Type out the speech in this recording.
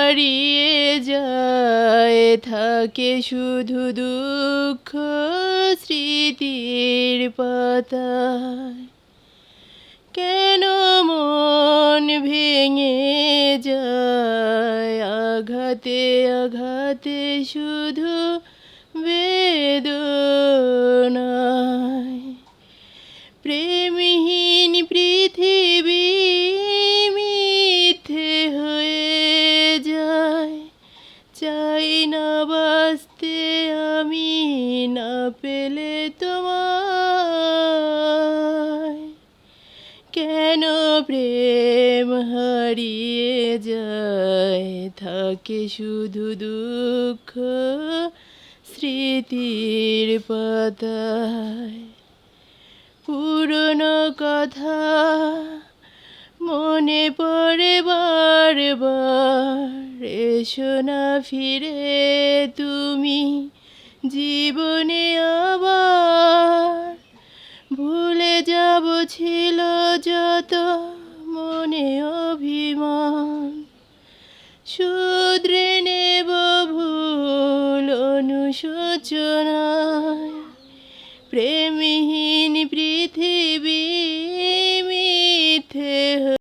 হারিয়ে যায়, থাকে শুধু দুঃখ স্মৃতির পাতায়। কেন মন ভেঙে যায় আঘাতে আঘাতে শুধু বেদনায়। প্রেমহীন পৃথিবী মিথ্যে হয়ে যায়, চাই না বাঁচতে আমি না পেলে তোমায়। কেন প্রেম হারিয়ে যায়, থাকে শুধু দুঃখ স্মৃতির পাতায়। পুরনো কথা মনে পড়ে বারবার, এসো না ফিরে তুমি জীবনে আবার। ভুলে যাব ছিল যত মনে অভিমান, শুধরে নেব ভুল অনুশোচনায়। প্রেমহীন পৃথিবী মিথ্যে